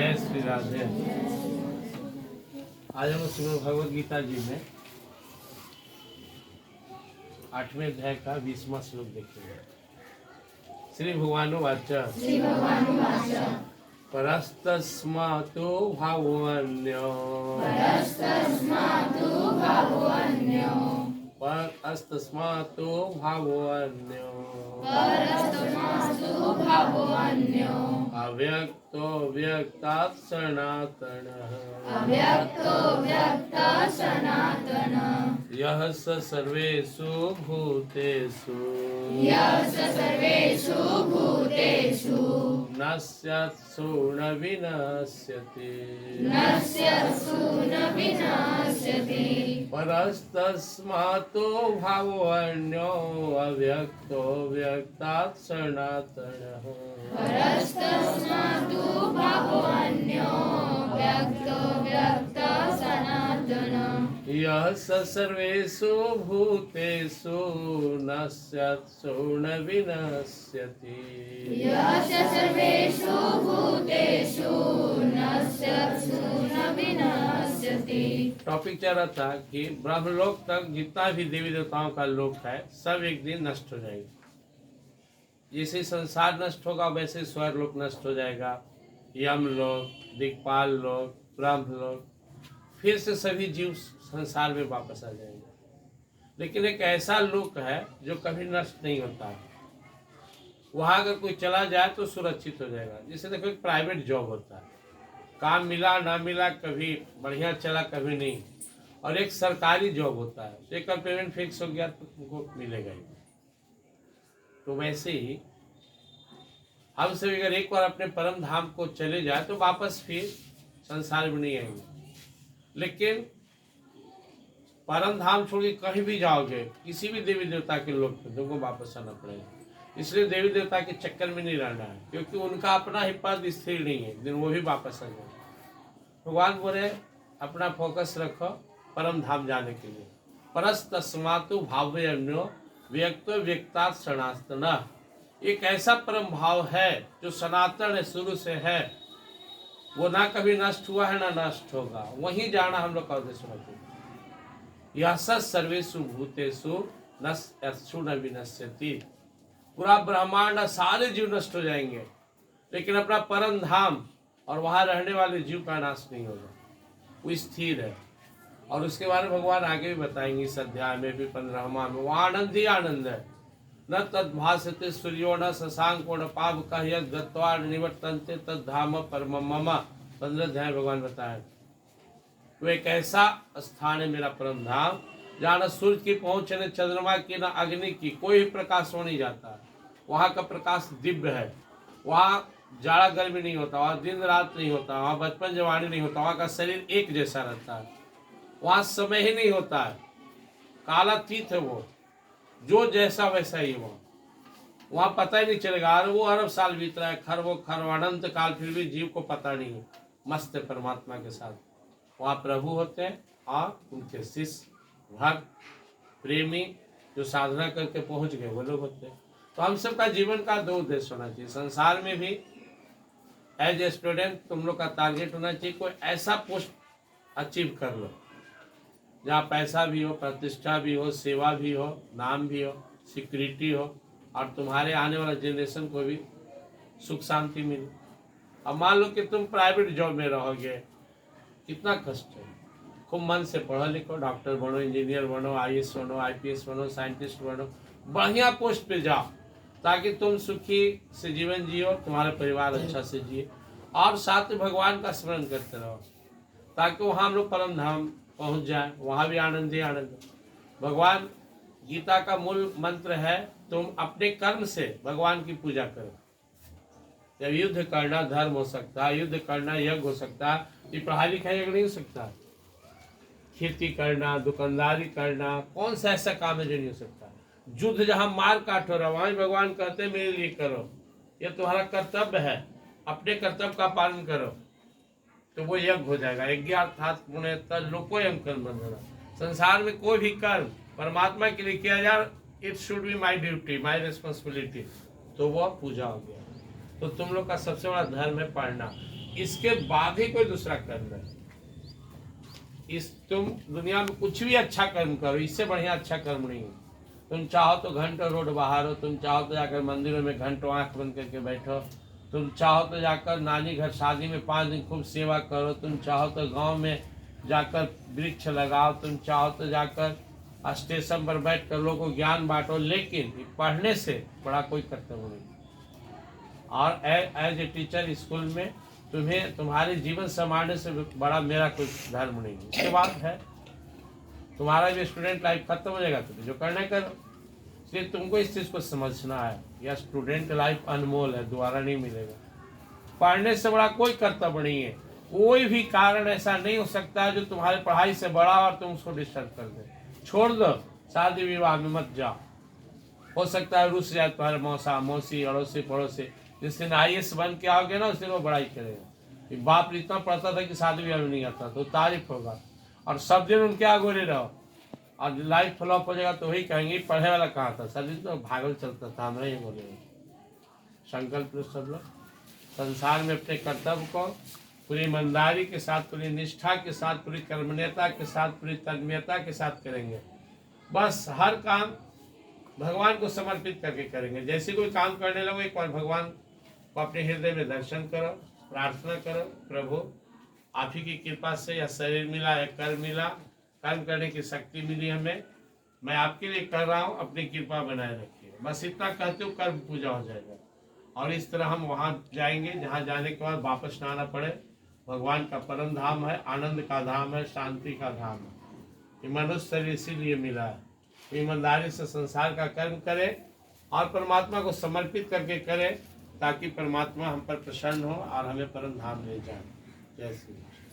जय श्री राधे। आज हम श्रीमद् भगवद गीता जी में 8वें अध्याय का 20वां श्लोक देखेंगे। श्री भगवानुवाच परस्तस्मातो भावोऽन्यो अव्यक्तो व्यक्तात् सनातनः यः स सर्वेषु भूतेषु नश्यत्सु न विनश्यति परस्तस्मातो भावोऽन्यो अव्यक्तो व्यक्तात् सनातनः यः स सर्वेषु भूतेषु नश्यत्सु न विनश्यति। टॉपिक चल रहा था कि ब्रह्मलोक तक जितना भी देवी देवताओं का लोक है सब एक दिन नष्ट हो जाएगा। जैसे संसार नष्ट होगा वैसे स्वर्ग लोक नष्ट हो जाएगा, यम लोक, दिक्पाल लोक, ब्रह्म लोक, फिर से सभी जीव संसार में वापस आ जाएंगे। लेकिन एक ऐसा लोक है जो कभी नष्ट नहीं होता है। वहाँ अगर कोई चला जाए तो सुरक्षित हो जाएगा। जैसे देखो एक प्राइवेट जॉब होता है, काम मिला ना मिला, कभी बढ़िया चला कभी नहीं। और एक सरकारी जॉब होता है, तो एक पेमेंट फिक्स हो गया तो तुमको मिलेगा ही। तो वैसे ही हम सभी अगर एक बार अपने परम धाम को चले जाए तो वापस फिर संसार में नहीं आएंगे। लेकिन परम धाम छोड़ के कहीं भी जाओगे, किसी भी देवी देवता के लोक पे तुमको वापस आना पड़ेगा। इसलिए देवी देवता के चक्कर में नहीं रहना है, क्योंकि उनका अपना ही पद स्थिर नहीं है, दिन वो भी वापस आ जाए। भगवान बोले अपना फोकस रखो परम धाम जाने के लिए। परस्तस्मातु भाव्योऽन्यो व्यक्तो व्यक्तात् सनातनः। एक ऐसा परम भाव है जो सनातन है, शुरू से है, वो ना कभी नष्ट हुआ है ना नष्ट होगा। वहीं जाना हम लोग का उद्देश्य रखें। यह सर्वेषु भूतेषु नश्यत्सु न विनश्यति। पूरा ब्रह्मांड सारे जीव नष्ट हो जाएंगे, लेकिन अपना परम धाम और वहां रहने वाले जीव का नाश नहीं होगा, वो स्थिर है। और उसके बारे में भगवान आगे भी बताएंगे इस अध्याय में भी 15वां में। वहाँ आनंद ही आनंद है। न तद्भासते सूर्यो न शशांको न पावकः यद् गत्वा निवर्तन्ते तद्धाम परमं मम। 15 अध्याय भगवान बताए वो एक ऐसा स्थान है मेरा परम धाम जहाँ न सूर्य की पहुंच न चंद्रमा की न अग्नि की कोई भी प्रकाश हो नहीं जाता। वहाँ का प्रकाश दिव्य है। वहाँ जाड़ा गर्मी नहीं होता, वहाँ दिन रात नहीं होता, वहाँ बचपन जवानी नहीं होता, वहाँ का शरीर एक जैसा रहता है। वहाँ समय ही नहीं होता है, कालातीत है वो, जो जैसा वैसा ही वो। वहाँ पता ही नहीं चलेगा अरे वो अरब साल बीत रहा है, खरबों खरब अनंत काल, फिर भी जीव को पता नहीं है। मस्त है परमात्मा के साथ। वहाँ प्रभु होते हैं और उनके शिष्य भक्त प्रेमी जो साधना करके पहुंच गए वो लोग होते हैं। तो हम सबका जीवन का दो उद्देश्य होना चाहिए। संसार में भी एज ए स्टूडेंट तुम लोग का टारगेट होना चाहिए कोई ऐसा पोस्ट अचीव कर लो जहाँ पैसा भी हो, प्रतिष्ठा भी हो, सेवा भी हो, नाम भी हो, सिक्योरिटी हो, और तुम्हारे आने वाला जनरेशन को भी सुख शांति मिले। अब मान लो कि तुम प्राइवेट जॉब में रहोगे, कितना कष्ट है। खूब मन से पढ़ो लिखो, डॉक्टर बनो, इंजीनियर बनो, IAS बनो, IPS बनो, साइंटिस्ट बनो, बढ़िया पोस्ट पे जाओ ताकि तुम सुखी से जीवन जियो, तुम्हारा परिवार अच्छा से जिए, और साथ में भगवान का स्मरण करते रहो ताकि वहाँ हम लोग परम धाम पहुँच जाए। वहाँ भी आनंद ही आनंद। भगवान गीता का मूल मंत्र है तुम अपने कर्म से भगवान की पूजा करो। जब युद्ध करना धर्म हो सकता है, युद्ध करना यज्ञ हो सकता है, ये पढ़ाई लिखाई यज्ञ नहीं हो सकता। खेती करना, दुकानदारी करना, कौन सा ऐसा काम है जो नहीं हो सकता। युद्ध जहाँ मार काट हो रहा वहाँ भगवान कहते हैं मेरे लिए करो, ये तुम्हारा कर्तव्य है, अपने कर्तव्य का पालन करो, तो वो यज्ञ हो जाएगा। यज्ञ अर्थात लोकोयम कर्म बंधना। संसार में कोई भी कर्म परमात्मा के लिए किया जाए, it should be my duty, my responsibility, तो वो पूजा हो गया। तो तुम लोग का सबसे बड़ा धर्म है पढ़ना। इसके बाद ही कोई दूसरा कर्म है। तुम दुनिया में कुछ भी अच्छा कर्म करो, इससे बढ़िया अच्छा कर्म नहीं है। तुम चाहो तो घंटों रोड बहारो, तुम चाहो तो जाकर मंदिरों में घंटों आंख बंद करके बैठो, तुम चाहो तो जाकर नानी घर शादी में 5 दिन खूब सेवा करो, तुम चाहो तो गांव में जाकर वृक्ष लगाओ, तुम चाहो तो जाकर स्टेशन पर बैठ कर लोगों को ज्ञान बांटो, लेकिन पढ़ने से बड़ा कोई कर्तव्य नहीं। और एज ए टीचर स्कूल में तुम्हें तुम्हारे जीवन संभालने से बड़ा मेरा कोई धर्म नहीं है। इसके बाद है तुम्हारा भी स्टूडेंट लाइफ खत्म हो जाएगा, तो जो करना करो। इसलिए तुमको इस चीज़ को समझना है, यह स्टूडेंट लाइफ अनमोल है, दोबारा नहीं मिलेगा। पढ़ने से बड़ा कोई कर्तव्य नहीं है। कोई भी कारण ऐसा नहीं हो सकता है जो तुम्हारी पढ़ाई से बड़ा और तुम उसको डिस्टर्ब कर दे। छोड़ दो, शादी विवाह में मत जाओ। हो सकता है रुस जाए तुम्हारे मौसा मौसी अड़ोसी पड़ोसी। जिस दिन IAS बन के आओगे ना, उस दिन वो बड़ाई करेगा, बाप इतना पढ़ता था कि शादी विवाह में नहीं आता, तो तारीफ होगा। और सब दिन उनके आगे रहो और लाइफ फ्लॉप हो जाएगा तो वही कहेंगे पढ़े वाला कहाँ था, सब दिन तो भागल चलता था। हमारा ये बोलेगा। संकल्प लो सब लोग संसार में अपने कर्तव्य को पूरी ईमानदारी के साथ, पूरी निष्ठा के साथ, पूरी कर्मण्यता के साथ, पूरी तन्मयता के साथ करेंगे। बस हर काम भगवान को समर्पित करके करेंगे। जैसे कोई काम करने लगो, एक बार भगवान को अपने हृदय में दर्शन करो, प्रार्थना करो, प्रभु आप ही की कृपा से यह शरीर मिला, यह कर्म मिला, कर्म करने की शक्ति मिली हमें, मैं आपके लिए कर रहा हूँ, अपनी कृपा बनाए रखिए। बस इतना कहते हो कर्म पूजा हो जाएगा। और इस तरह हम वहाँ जाएंगे जहाँ जाने के बाद वापस ना आना पड़े। भगवान का परम धाम है, आनंद का धाम है, शांति का धाम है। ये मनुष्य शरीर इसीलिए मिला है। ईमानदारी से संसार का कर्म करें और परमात्मा को समर्पित करके करें, ताकि परमात्मा हम पर प्रसन्न हो और हमें परम धाम ले जाए। जय श्री कृष्ण।